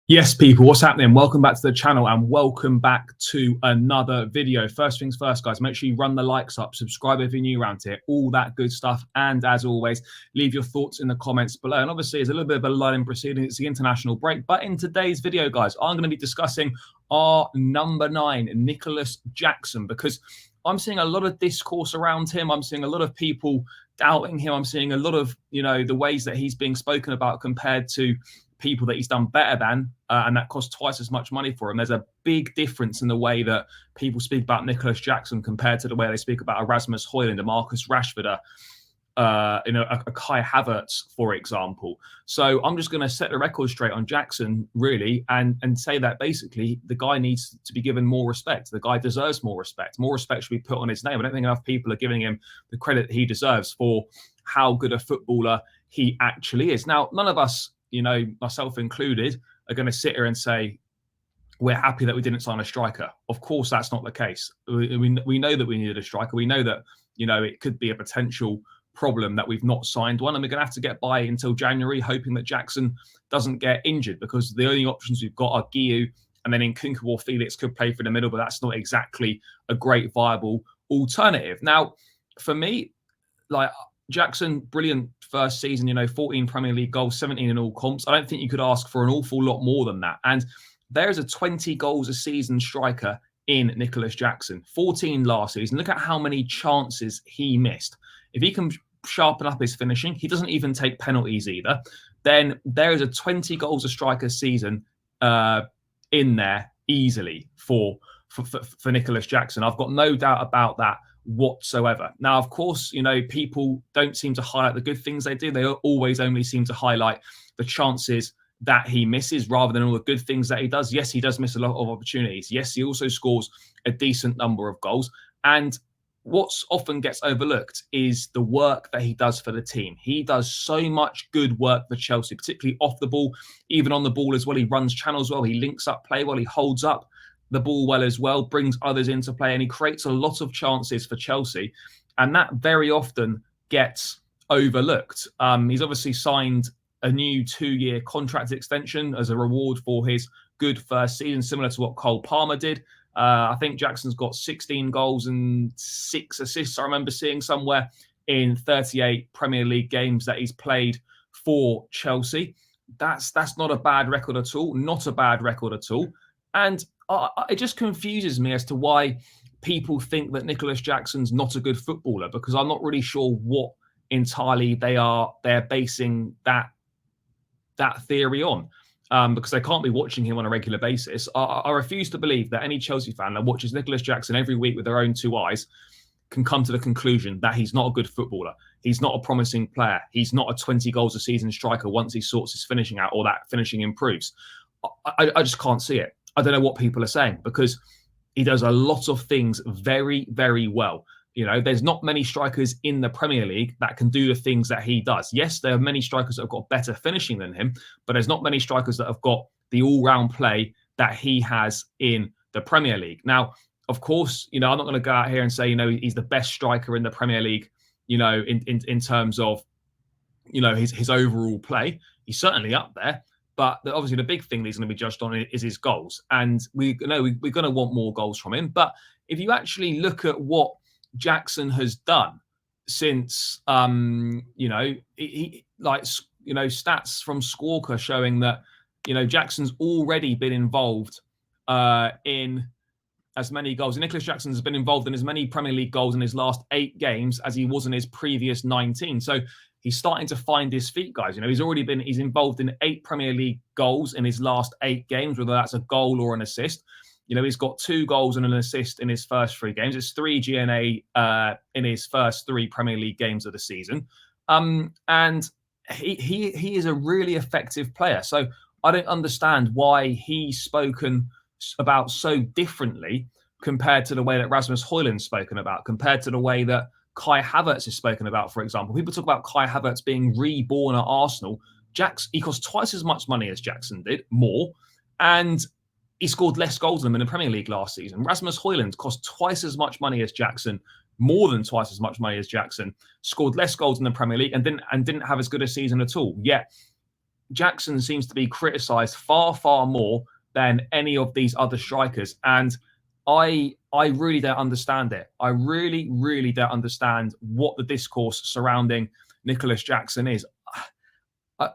Yes, people, what's happening? Welcome back to the channel and welcome back to another video. First things first, guys, make sure you run the likes up, subscribe if you're new around here, all that good stuff. And as always, leave your thoughts in the comments below. And obviously, it's a little bit of a lull in proceedings. It's the international break. But in today's video, guys, I'm going to be discussing our number 9, Nicolas Jackson, because I'm seeing a lot of discourse around him. I'm seeing a lot of people doubting him. I'm seeing a lot of, the ways that he's being spoken about compared to people that he's done better than, and that costs twice as much money for him. There's a big difference in the way that people speak about Nicolas Jackson compared to the way they speak about Erasmus Højlund, a Marcus Rashford, a Kai Havertz, for example. So I'm just going to set the record straight on Jackson, really, and say that basically the guy needs to be given more respect. The guy deserves more respect. More respect should be put on his name. I don't think enough people are giving him the credit he deserves for how good a footballer he actually is. Now, none of us, myself included, are going to sit here and say we're happy that we didn't sign a striker. Of course, that's not the case. We know that we needed a striker. We know that, it could be a potential problem that we've not signed one, and we're going to have to get by until January, hoping that Jackson doesn't get injured, because the only options we've got are Guiu, and then Nkunku or Felix could play for the middle, but that's not exactly a great viable alternative. Now, for me, Jackson, brilliant first season, 14 Premier League goals, 17 in all comps. I don't think you could ask for an awful lot more than that. And there's a 20 goals a season striker in Nicolas Jackson, 14 last season. Look at how many chances he missed. If he can sharpen up his finishing, he doesn't even take penalties either, then there is a 20 goals a striker season in there easily for Nicolas Jackson. I've got no doubt about that whatsoever. Now, of course, people don't seem to highlight the good things they do. They always only seem to highlight the chances that he misses rather than all the good things that he does. Yes, he does miss a lot of opportunities. Yes, he also scores a decent number of goals. And what's often gets overlooked is the work that he does for the team. He does so much good work for Chelsea, particularly off the ball, even on the ball as well. He runs channels well. He links up play well. He holds up the ball well as well, brings others into play, and he creates a lot of chances for Chelsea. And that very often gets overlooked. He's obviously signed a new 2-year contract extension as a reward for his good first season, similar to what Cole Palmer did. I think Jackson's got 16 goals and 6 assists, I remember seeing somewhere, in 38 Premier League games that he's played for Chelsea. That's not a bad record at all. Not a bad record at all. And it just confuses me as to why people think that Nicolas Jackson's not a good footballer, because I'm not really sure what entirely they're basing that theory on, because they can't be watching him on a regular basis. I refuse to believe that any Chelsea fan that watches Nicolas Jackson every week with their own 2 eyes can come to the conclusion that he's not a good footballer. He's not a promising player. He's not a 20 goals a season striker once he sorts his finishing out or that finishing improves. I just can't see it. I don't know what people are saying, because he does a lot of things very, very well. There's not many strikers in the Premier League that can do the things that he does. Yes, there are many strikers that have got better finishing than him, but there's not many strikers that have got the all-round play that he has in the Premier League. Now, of course, I'm not going to go out here and say, he's the best striker in the Premier League, in terms of, his overall play. He's certainly up there. But obviously, the big thing that he's going to be judged on is his goals. And we're going to want more goals from him. But if you actually look at what Jackson has done since, stats from Squawka showing that, Jackson's already been involved in as many goals. Nicolas Jackson has been involved in as many Premier League goals in his last 8 games as he was in his previous 19. So he's starting to find his feet, guys. He's involved in 8 Premier League goals in his last 8 games, whether that's a goal or an assist. He's got 2 goals and an assist in his first 3 games. It's 3 GNA in his first 3 Premier League games of the season. And he is a really effective player. So I don't understand why he's spoken about so differently compared to the way that Rasmus Højlund's spoken about, compared to the way that Kai Havertz is spoken about, for example. People talk about Kai Havertz being reborn at Arsenal. He cost twice as much money as Jackson did, more, and he scored less goals than him in the Premier League last season. Rasmus Højlund cost twice as much money as Jackson, more than twice as much money as Jackson, scored less goals in the Premier League, and didn't have as good a season at all. Yet Jackson seems to be criticised far, far more than any of these other strikers. And I really don't understand it. I really, really don't understand what the discourse surrounding Nicolas Jackson is. I,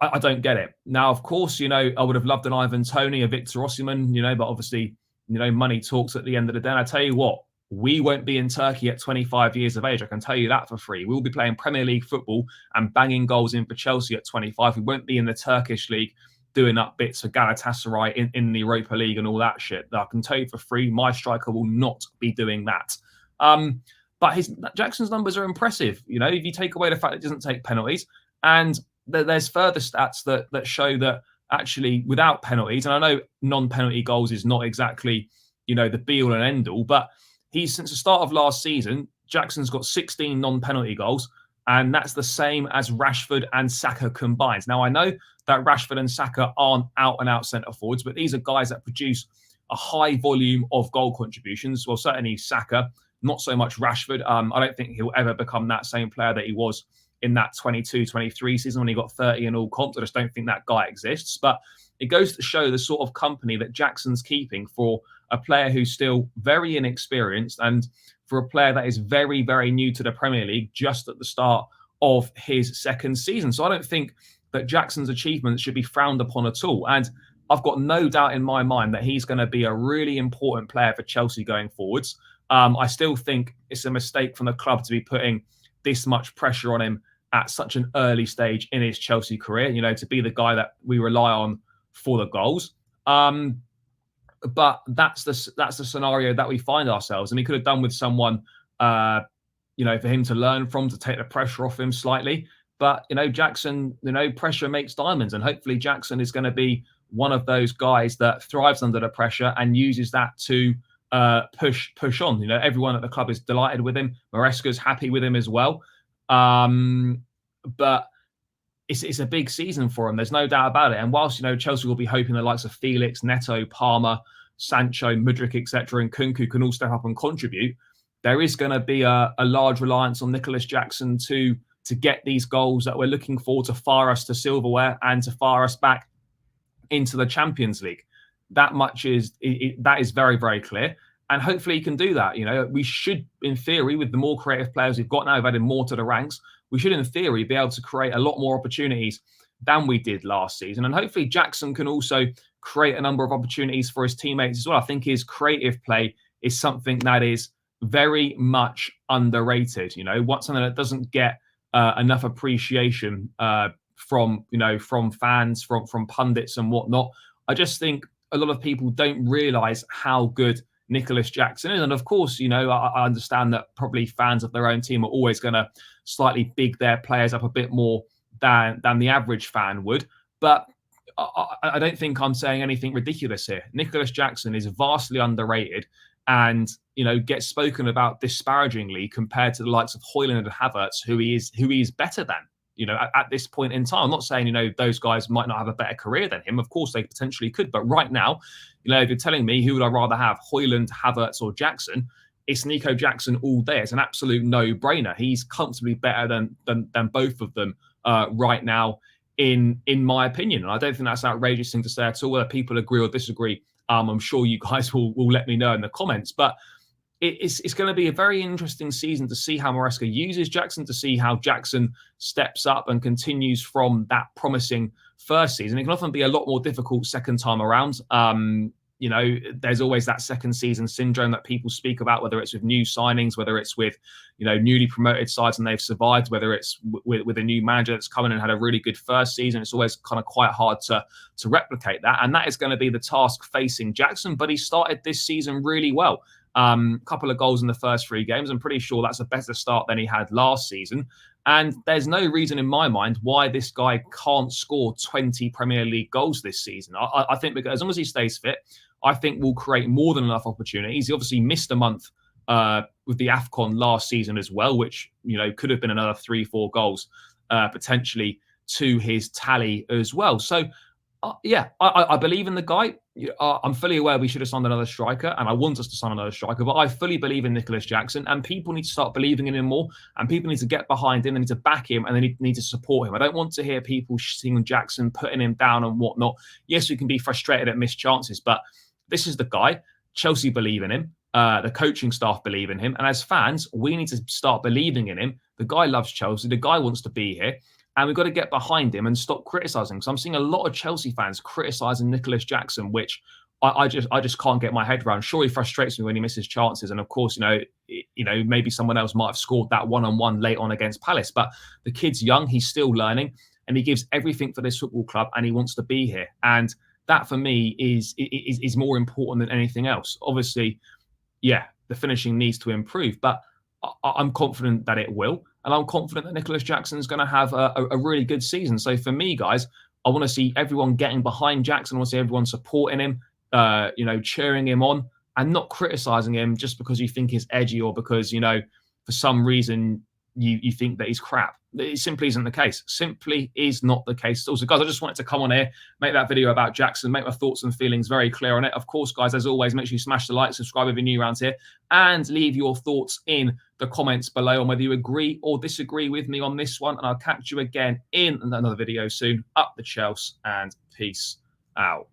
I don't get it. Now, of course, I would have loved an Ivan Toney, a Victor Osimhen, but obviously, money talks at the end of the day. And I tell you what, we won't be in Turkey at 25 years of age. I can tell you that for free. We will be playing Premier League football and banging goals in for Chelsea at 25. We won't be in the Turkish league doing up bits for Galatasaray in the Europa League and all that shit. I can tell you for free, my striker will not be doing that. But Jackson's numbers are impressive. If you take away the fact that he doesn't take penalties, and there's further stats that show that actually without penalties, and I know non-penalty goals is not exactly the be-all and end-all, but since the start of last season, Jackson's got 16 non-penalty goals, and that's the same as Rashford and Saka combined. Now, I know that Rashford and Saka aren't out-and-out centre forwards, but these are guys that produce a high volume of goal contributions. Well, certainly Saka, not so much Rashford. I don't think he'll ever become that same player that he was in that 22-23 season when he got 30 in all comps. I just don't think that guy exists. But it goes to show the sort of company that Jackson's keeping for a player who's still very inexperienced and for a player that is very, very new to the Premier League just at the start of his second season. So I don't think that Jackson's achievements should be frowned upon at all. And I've got no doubt in my mind that he's going to be a really important player for Chelsea going forwards. I still think it's a mistake from the club to be putting this much pressure on him at such an early stage in his Chelsea career, to be the guy that we rely on for the goals. But that's the scenario that we find ourselves. And he could have done with someone, for him to learn from, to take the pressure off him slightly. But, Jackson, pressure makes diamonds. And hopefully Jackson is going to be one of those guys that thrives under the pressure and uses that to push on. Everyone at the club is delighted with him. Maresca's happy with him as well. But it's a big season for him. There's no doubt about it. And whilst, Chelsea will be hoping the likes of Felix, Neto, Palmer, Sancho, Mudryk, etc., and Kunku can all step up and contribute, there is going to be a large reliance on Nicolas Jackson to get these goals that we're looking for to fire us to silverware and to fire us back into the Champions League. That much is very, very clear. And hopefully he can do that. We should, in theory, with the more creative players we've got now, we've added more to the ranks, we should, in theory, be able to create a lot more opportunities than we did last season. And hopefully Jackson can also create a number of opportunities for his teammates as well. I think his creative play is something that is very much underrated. Something that doesn't get enough appreciation from fans, from pundits and whatnot. I just think a lot of people don't realise how good Nicolas Jackson is. And of course, I understand that probably fans of their own team are always going to slightly big their players up a bit more than the average fan would. But I don't think I'm saying anything ridiculous here. Nicolas Jackson is vastly underrated and, gets spoken about disparagingly compared to the likes of Højlund and Havertz, who he is better than. At this point in time, I'm not saying, those guys might not have a better career than him. Of course, they potentially could. But right now, if you're telling me who would I rather have, Højlund, Havertz or Jackson, it's Nico Jackson all day. It's an absolute no-brainer. He's comfortably better than both of them right now, in my opinion. And I don't think that's an outrageous thing to say at all. Whether people agree or disagree, I'm sure you guys will let me know in the comments. But it's going to be a very interesting season to see how Maresca uses Jackson, to see how Jackson steps up and continues from that promising first season. It can often be a lot more difficult second time around. There's always that second season syndrome that people speak about, whether it's with new signings, whether it's with, newly promoted sides and they've survived, whether it's with a new manager that's come in and had a really good first season. It's always kind of quite hard to replicate that. And that is going to be the task facing Jackson. But he started this season really well. Couple of goals in the first 3 games. I'm pretty sure that's a better start than he had last season. And there's no reason in my mind why this guy can't score 20 Premier League goals this season. I think because as long as he stays fit, I think we'll create more than enough opportunities. He obviously missed a month with the AFCON last season as well, which, could have been another 3-4 goals potentially to his tally as well. So, I believe in the guy. I'm fully aware we should have signed another striker, and I want us to sign another striker, but I fully believe in Nicolas Jackson, and people need to start believing in him more, and people need to get behind him, they need to back him, and they need to support him. I don't want to hear people shitting on Jackson, putting him down and whatnot. Yes, we can be frustrated at missed chances, but this is the guy. Chelsea believe in him. The coaching staff believe in him. And as fans, we need to start believing in him. The guy loves Chelsea. The guy wants to be here. And we've got to get behind him and stop criticising. So I'm seeing a lot of Chelsea fans criticising Nicolas Jackson, which I just can't get my head around. Sure, he frustrates me when he misses chances, and of course, maybe someone else might have scored that one-on-one late on against Palace. But the kid's young, he's still learning, and he gives everything for this football club, and he wants to be here. And that for me is more important than anything else. Obviously, yeah, the finishing needs to improve, but I'm confident that it will. And I'm confident that Nicolas Jackson is going to have a really good season. So for me, guys, I want to see everyone getting behind Jackson. I want to see everyone supporting him, cheering him on, and not criticizing him just because you think he's edgy or because, for some reason you think that he's crap. It simply isn't the case. Simply is not the case. Also, guys, I just wanted to come on here, make that video about Jackson, make my thoughts and feelings very clear on it. Of course, guys, as always, make sure you smash the like, subscribe if you're new around here, and leave your thoughts in the comments below on whether you agree or disagree with me on this one. And I'll catch you again in another video soon. Up the Chelsea, and peace out.